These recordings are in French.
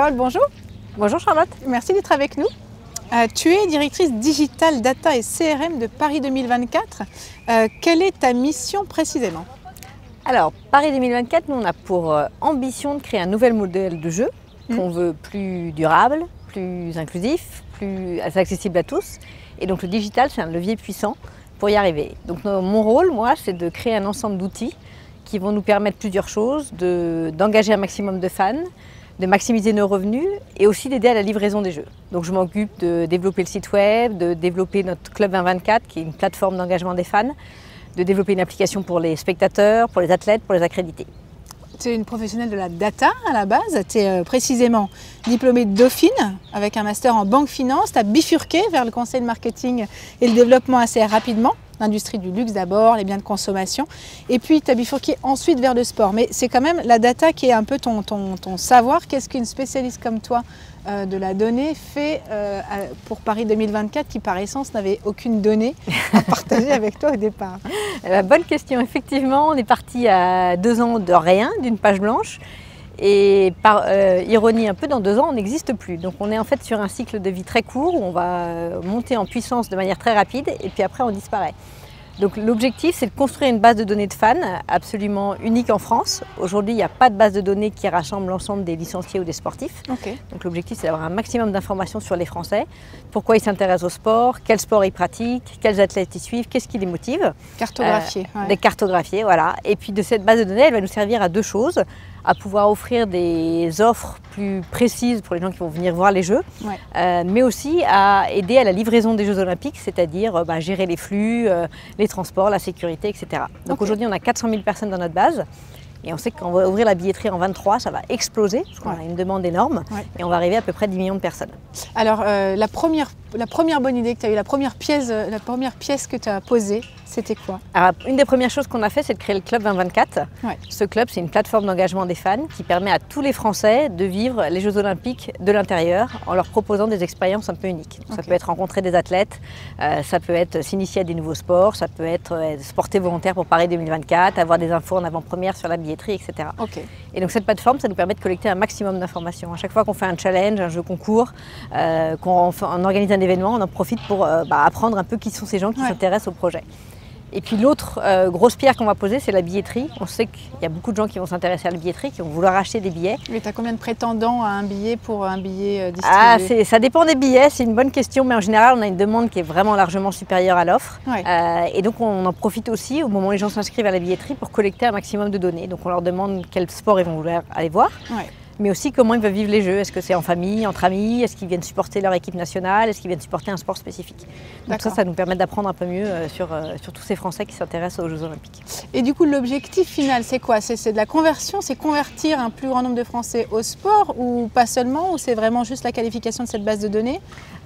Carole, bonjour. Bonjour Charlotte. Merci d'être avec nous. Tu es directrice Digital Data et CRM de Paris 2024. Quelle est ta mission précisément? Alors, Paris 2024, nous on a pour ambition de créer un nouvel modèle de jeu qu'on veut plus durable, plus inclusif, plus accessible à tous. Et donc le digital, c'est un levier puissant pour y arriver. Donc mon rôle, moi, c'est de créer un ensemble d'outils qui vont nous permettre plusieurs choses, d'engager un maximum de fans, de maximiser nos revenus et aussi d'aider à la livraison des jeux. Donc je m'occupe de développer le site web, de développer notre Club 2024 qui est une plateforme d'engagement des fans, de développer une application pour les spectateurs, pour les athlètes, pour les accrédités. Tu es une professionnelle de la data à la base, tu es précisément diplômée de Dauphine avec un master en banque finance, tu as bifurqué vers le conseil de marketing et le développement assez rapidement. L'industrie du luxe d'abord, les biens de consommation, et puis tu as bifurqué ensuite vers le sport. Mais c'est quand même la data qui est un peu ton savoir. Qu'est-ce qu'une spécialiste comme toi de la donnée fait pour Paris 2024 qui par essence n'avait aucune donnée à partager avec toi au départ? Bonne question, effectivement, on est parti à 2 ans de rien, d'une page blanche. Et par ironie un peu, dans 2 ans, on n'existe plus. Donc on est en fait sur un cycle de vie très court où on va monter en puissance de manière très rapide et puis après on disparaît. Donc l'objectif, c'est de construire une base de données de fans absolument unique en France. Aujourd'hui, il n'y a pas de base de données qui rassemble l'ensemble des licenciés ou des sportifs. Okay. Donc l'objectif, c'est d'avoir un maximum d'informations sur les Français. Pourquoi ils s'intéressent au sport, quel sport ils pratiquent, quels athlètes ils suivent, qu'est-ce qui les motive. Cartographier. Ouais. Des cartographiés, voilà. Et puis de cette base de données, elle va nous servir à 2 choses. À pouvoir offrir des offres plus précises pour les gens qui vont venir voir les Jeux, mais aussi à aider à la livraison des Jeux Olympiques, c'est-à-dire gérer les flux, les transports, la sécurité, etc. Donc aujourd'hui, on a 400 000 personnes dans notre base. Et on sait qu'on va ouvrir la billetterie en 23, ça va exploser, parce qu'on a une demande énorme, et on va arriver à peu près 10 millions de personnes. Alors, la première bonne idée que tu as eue, la première pièce que tu as posée, c'était quoi? Alors, une des premières choses qu'on a fait, c'est de créer le Club 2024. Ce club, c'est une plateforme d'engagement des fans qui permet à tous les Français de vivre les Jeux Olympiques de l'intérieur en leur proposant des expériences un peu uniques. Donc, ça peut être rencontrer des athlètes, ça peut être s'initier à des nouveaux sports, ça peut être se porter volontaire pour Paris 2024, avoir des infos en avant-première sur la billetterie, etc. Et donc cette plateforme, ça nous permet de collecter un maximum d'informations. À chaque fois qu'on fait un challenge, un jeu concours, qu'on organise un événement, on en profite pour apprendre un peu qui sont ces gens qui s'intéressent au projet. Et puis l'autre grosse pierre qu'on va poser, c'est la billetterie. On sait qu'il y a beaucoup de gens qui vont s'intéresser à la billetterie, qui vont vouloir acheter des billets. Mais tu as combien de prétendants à un billet pour un billet distribué? Ça dépend des billets, c'est une bonne question, mais en général, on a une demande qui est vraiment largement supérieure à l'offre. Et donc, on en profite aussi au moment où les gens s'inscrivent à la billetterie pour collecter un maximum de données. Donc, on leur demande quel sport ils vont vouloir aller voir. Mais aussi comment ils veulent vivre les Jeux. Est-ce que c'est en famille, entre amis? Est-ce qu'ils viennent supporter leur équipe nationale? Est-ce qu'ils viennent supporter un sport spécifique? Donc ça nous permet d'apprendre un peu mieux sur tous ces Français qui s'intéressent aux Jeux Olympiques. Et du coup, l'objectif final, c'est quoi? C'est de la conversion? C'est convertir un plus grand nombre de Français au sport ou pas seulement? Ou c'est vraiment juste la qualification de cette base de données?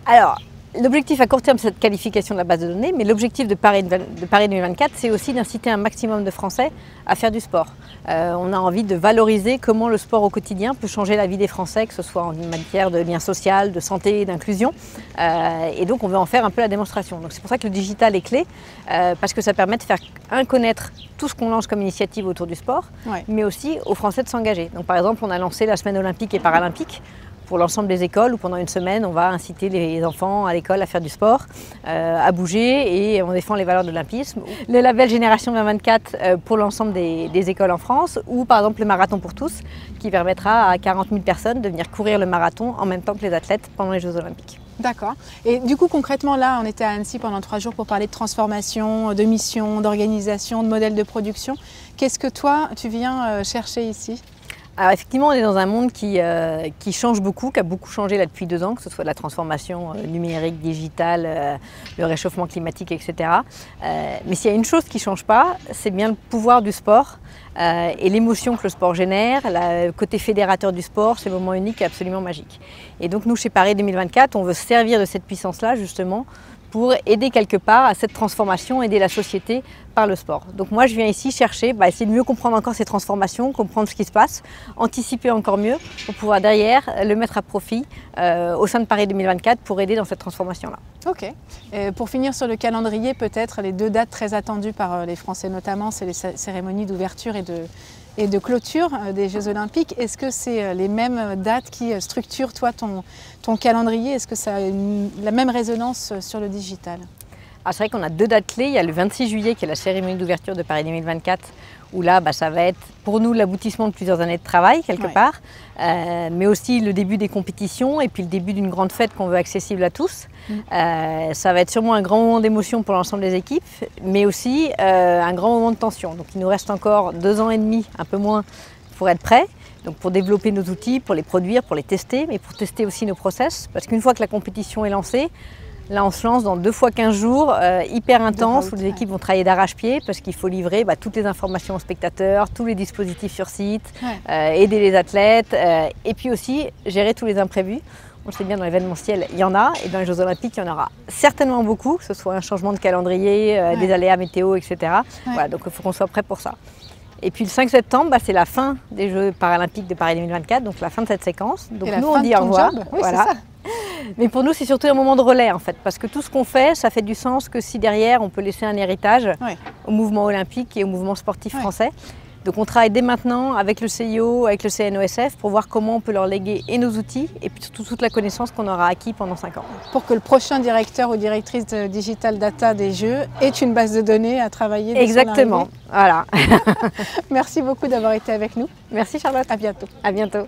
Alors, l'objectif à court terme, c'est cette qualification de la base de données, mais l'objectif de Paris 2024, c'est aussi d'inciter un maximum de Français à faire du sport. On a envie de valoriser comment le sport au quotidien peut changer la vie des Français, que ce soit en matière de lien social, de santé, d'inclusion. Et donc, on veut en faire un peu la démonstration. Donc, c'est pour ça que le digital est clé, parce que ça permet de faire connaître tout ce qu'on lance comme initiative autour du sport, mais aussi aux Français de s'engager. Donc, par exemple, on a lancé la semaine olympique et paralympique pour l'ensemble des écoles où pendant une semaine, on va inciter les enfants à l'école à faire du sport, à bouger et on défend les valeurs de l'olympisme. Le label Génération 2024 pour l'ensemble des écoles en France ou par exemple le marathon pour tous qui permettra à 40 000 personnes de venir courir le marathon en même temps que les athlètes pendant les Jeux Olympiques. D'accord. Et du coup, concrètement, là, on était à Annecy pendant 3 jours pour parler de transformation, de mission, d'organisation, de modèle de production. Qu'est-ce que toi, tu viens chercher ici ? Alors effectivement, on est dans un monde qui change beaucoup, qui a beaucoup changé là depuis 2 ans, que ce soit la transformation numérique, digitale, le réchauffement climatique, etc. Mais s'il y a une chose qui ne change pas, c'est bien le pouvoir du sport et l'émotion que le sport génère, le côté fédérateur du sport, ce moment unique est absolument magique. Et donc nous, chez Paris 2024, on veut se servir de cette puissance-là justement pour aider quelque part à cette transformation, aider la société par le sport. Donc moi je viens ici chercher, essayer de mieux comprendre encore ces transformations, comprendre ce qui se passe, anticiper encore mieux pour pouvoir derrière le mettre à profit au sein de Paris 2024 pour aider dans cette transformation-là. Ok. Et pour finir sur le calendrier, peut-être les 2 dates très attendues par les Français notamment, c'est les cérémonies d'ouverture et de clôture des Jeux Olympiques. Est-ce que c'est les mêmes dates qui structurent toi ton calendrier? Est-ce que ça a la même résonance sur le digital? C'est vrai qu'on a 2 dates clés. Il y a le 26 juillet qui est la cérémonie d'ouverture de Paris 2024, où là ça va être pour nous l'aboutissement de plusieurs années de travail quelque part, mais aussi le début des compétitions et puis le début d'une grande fête qu'on veut accessible à tous. Ça va être sûrement un grand moment d'émotion pour l'ensemble des équipes, mais aussi un grand moment de tension. Donc il nous reste encore 2 ans et demi, un peu moins, pour être prêts. Donc pour développer nos outils, pour les produire, pour les tester, mais pour tester aussi nos process, parce qu'une fois que la compétition est lancée, là, on se lance dans 2 fois 15 jours hyper intenses où les équipes vont travailler d'arrache-pied parce qu'il faut livrer toutes les informations aux spectateurs, tous les dispositifs sur site, aider les athlètes et puis aussi gérer tous les imprévus. On le sait bien, dans l'événementiel, il y en a, et dans les Jeux Olympiques, il y en aura certainement beaucoup, que ce soit un changement de calendrier, des aléas météo, etc. Voilà, donc il faut qu'on soit prêt pour ça. Et puis le 5 septembre, c'est la fin des Jeux paralympiques de Paris 2024, donc la fin de cette séquence. Donc nous, on dit au revoir. Oui, voilà. Mais pour nous, c'est surtout un moment de relais en fait, parce que tout ce qu'on fait, ça fait du sens que si derrière, on peut laisser un héritage au mouvement olympique et au mouvement sportif français. Donc on travaille dès maintenant avec le CIO, avec le CNOSF pour voir comment on peut leur léguer et nos outils et puis surtout toute la connaissance qu'on aura acquis pendant 5 ans. Pour que le prochain directeur ou directrice de Digital Data des Jeux ait une base de données à travailler dès Exactement, voilà. Merci beaucoup d'avoir été avec nous. Merci Charlotte. À bientôt. À bientôt.